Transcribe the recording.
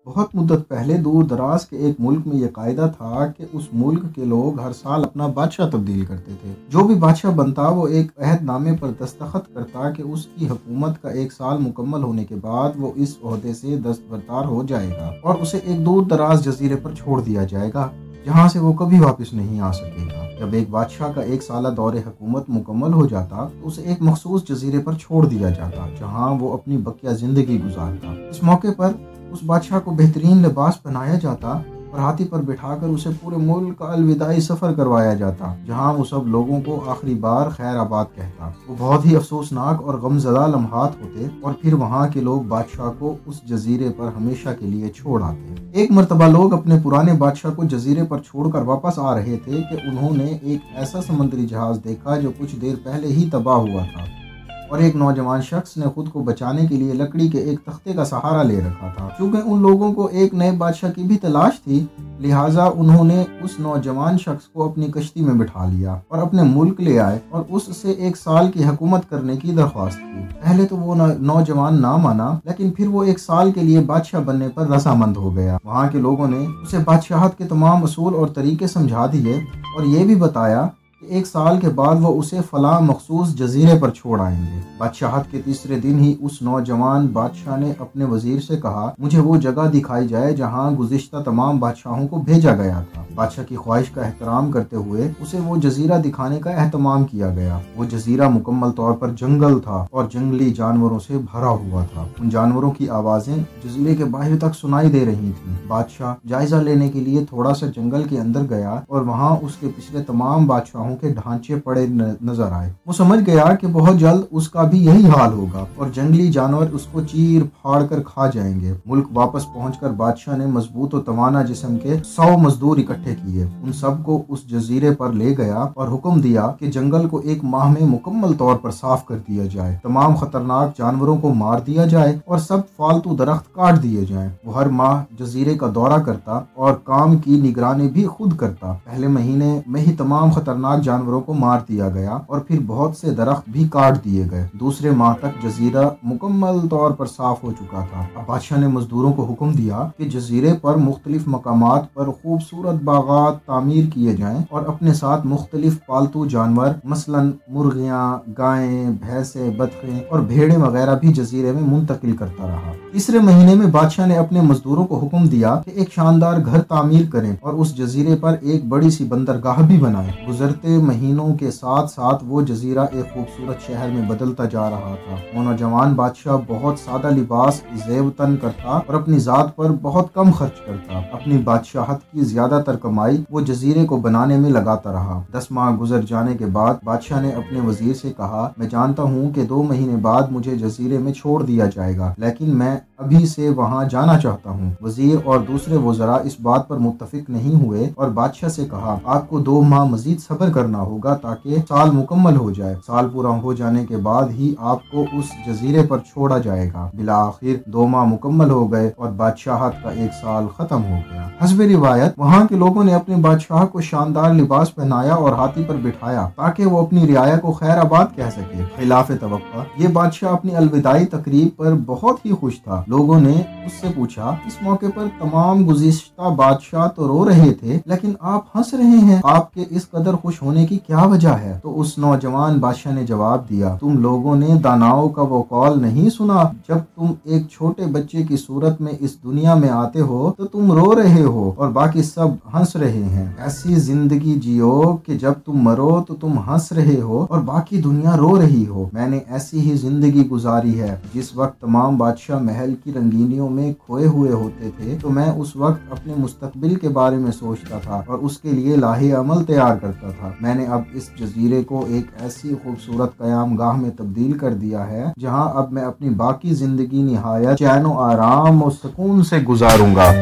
بہت مدت پہلے دور دراز کے ایک ملک میں یہ قاعدہ تھا کہ اس ملک کے لوگ ہر سال اپنا بادشاہ تبدیل کرتے تھے۔ جو بھی بادشاہ بنتا وہ ایک عہد نامے پر دستخط کرتا کہ اس کی حکومت کا 1 سال مکمل ہونے کے بعد وہ اس عہدے سے دستبردار ہو جائے گا اور اسے ایک دور دراز جزیرے پر چھوڑ دیا جائے گا جہاں سے وہ کبھی واپس نہیں آ سکے گا۔ جب ایک بادشاہ کا 1 سالہ دور حکومت مکمل ہو جاتا تو اسے ایک مخصوص جزیرے پر چھوڑ دیا جاتا جہاں وہ اپنی بقیہ زندگی گزارتا۔ اس موقع پر اس بادشاہ کو بہترین لباس پہنایا جاتا اور ہاتھی پر بٹھا کر اسے پورے ملک کا الوداعی سفر کروایا جاتا جہاں وہ سب لوگوں کو آخری بار خیر آباد کہتا۔ وہ بہت ہی افسوسناک اور غمزدہ لمحات ہوتے اور پھر وہاں کے لوگ بادشاہ کو اس جزیرے پر ہمیشہ کے لیے چھوڑ آتے۔ ایک مرتبہ لوگ اپنے پرانے بادشاہ کو جزیرے پر چھوڑ کر واپس آ رہے تھے کہ انہوں نے ایک ایسا سمندری جہاز دیکھا جو کچھ دیر پہلے ہی تباہ ہوا تھا اور ایک نوجوان شخص نے خود کو بچانے کے لیے لکڑی کے ایک تختے کا سہارا لے رکھا تھا۔ چونکہ ان لوگوں کو ایک نئے بادشاہ کی بھی تلاش تھی، لہٰذا انہوں نے اس نوجوان شخص کو اپنی کشتی میں بٹھا لیا اور اپنے ملک لے آئے اور اس سے 1 سال کی حکومت کرنے کی درخواست کی۔ پہلے تو وہ نوجوان نہ مانا، لیکن پھر وہ 1 سال کے لیے بادشاہ بننے پر رضامند ہو گیا۔ وہاں کے لوگوں نے اسے بادشاہت کے تمام اصول اور طریقے سمجھا دیے اور یہ بھی بتایا کہ 1 سال کے بعد وہ اسے فلاں مخصوص جزیرے پر چھوڑ آئیں گے۔ بادشاہت کے تیسرے دن ہی اس نوجوان بادشاہ نے اپنے وزیر سے کہا، مجھے وہ جگہ دکھائی جائے جہاں گزشتہ تمام بادشاہوں کو بھیجا گیا تھا۔ بادشاہ کی خواہش کا احترام کرتے ہوئے اسے وہ جزیرہ دکھانے کا اہتمام کیا گیا۔ وہ جزیرہ مکمل طور پر جنگل تھا اور جنگلی جانوروں سے بھرا ہوا تھا۔ ان جانوروں کی آوازیں جزیرے کے باہر تک سنائی دے رہی تھیں۔ بادشاہ جائزہ لینے کے لیے تھوڑا سا جنگل کے اندر گیا اور وہاں اس کے پچھلے تمام بادشاہوں کے ڈھانچے پڑے نظر آئے۔ وہ سمجھ گیا کہ بہت جلد اس کا بھی یہی حال ہوگا اور جنگلی جانور اس کو چیر پھاڑ کر کھا جائیں گے۔ ملک واپس پہنچ کر بادشاہ نے مضبوط و توانا جسم کے 100 مزدور اکٹھے کیے۔ ان سب کو اس جزیرے پر لے گیا اور حکم دیا کہ جنگل کو 1 ماہ میں مکمل طور پر صاف کر دیا جائے، تمام خطرناک جانوروں کو مار دیا جائے اور سب فالتو درخت کاٹ دیے جائیں۔ وہ ہر ماہ جزیرے کا دورہ کرتا اور کام کی نگرانی بھی خود کرتا۔ پہلے مہینے میں ہی تمام خطرناک جانوروں کو مار دیا گیا اور پھر بہت سے درخت بھی کاٹ دیے گئے۔ دوسرے ماہ تک جزیرہ مکمل طور پر صاف ہو چکا تھا۔ اب بادشاہ نے مزدوروں کو حکم دیا کہ جزیرے پر مختلف مقامات پر خوبصورت باغات تعمیر کیے جائیں اور اپنے ساتھ مختلف پالتو جانور مثلاً مرغیاں، گائیں، بھینسیں، بطخیں اور بھیڑیں وغیرہ بھی جزیرے میں منتقل کرتا رہا۔ تیسرے مہینے میں بادشاہ نے اپنے مزدوروں کو حکم دیا کہ ایک شاندار گھر تعمیر کریں اور اس جزیرے پر ایک بڑی سی بندرگاہ بھی بنائیں۔ گزرتے مہینوں کے ساتھ ساتھ وہ جزیرہ ایک خوبصورت شہر میں بدلتا جا رہا تھا۔ وہ نوجوان بادشاہ بہت سادہ لباس زیب تن کرتا اور اپنی ذات پر بہت کم خرچ کرتا۔ اپنی بادشاہت کی زیادہ تر کمائی وہ جزیرے کو بنانے میں لگاتا رہا۔ 10 ماہ گزر جانے کے بعد بادشاہ نے اپنے وزیر سے کہا، میں جانتا ہوں کہ 2 مہینے بعد مجھے جزیرے میں چھوڑ دیا جائے گا، لیکن میں ابھی سے وہاں جانا چاہتا ہوں۔ وزیر اور دوسرے وزراء اس بات پر متفق نہیں ہوئے اور بادشاہ سے کہا، آپ کو 2 ماہ مزید صبر کرنا ہوگا تاکہ سال مکمل ہو جائے۔ سال پورا ہو جانے کے بعد ہی آپ کو اس جزیرے پر چھوڑا جائے گا۔ بالآخر 2 ماہ مکمل ہو گئے اور بادشاہت کا 1 سال ختم ہو گیا۔ حسب روایت وہاں کے لوگوں نے اپنے بادشاہ کو شاندار لباس پہنایا اور ہاتھی پر بٹھایا تاکہ وہ اپنی رعایا کو خیر آباد کہہ سکے۔ خلاف توقع یہ بادشاہ اپنی الوداعی تقریب پر بہت ہی خوش تھا۔ لوگوں نے اس سے پوچھا، اس موقع پر تمام گزشتہ بادشاہ تو رو رہے تھے لیکن آپ ہنس رہے ہیں، آپ کے اس قدر خوش ہونے کی کیا وجہ ہے؟ تو اس نوجوان بادشاہ نے جواب دیا، تم لوگوں نے داناؤں کا وہ قول نہیں سنا، جب تم ایک چھوٹے بچے کی صورت میں اس دنیا میں آتے ہو تو تم رو رہے ہو اور باقی سب ہنس رہے ہیں۔ ایسی زندگی جیو کہ جب تم مرو تو تم ہنس رہے ہو اور باقی دنیا رو رہی ہو۔ میں نے ایسی ہی زندگی گزاری ہے۔ جس وقت تمام بادشاہ محل کی رنگینیوں میں کھوئے ہوئے ہوتے تھے تو میں اس وقت اپنے مستقبل کے بارے میں سوچتا تھا اور اس کے لیے لاہے عمل تیار کرتا تھا۔ میں نے اب اس جزیرے کو ایک ایسی خوبصورت قیام گاہ میں تبدیل کر دیا ہے جہاں اب میں اپنی باقی زندگی نہایت چین و آرام و سکون سے گزاروں گا۔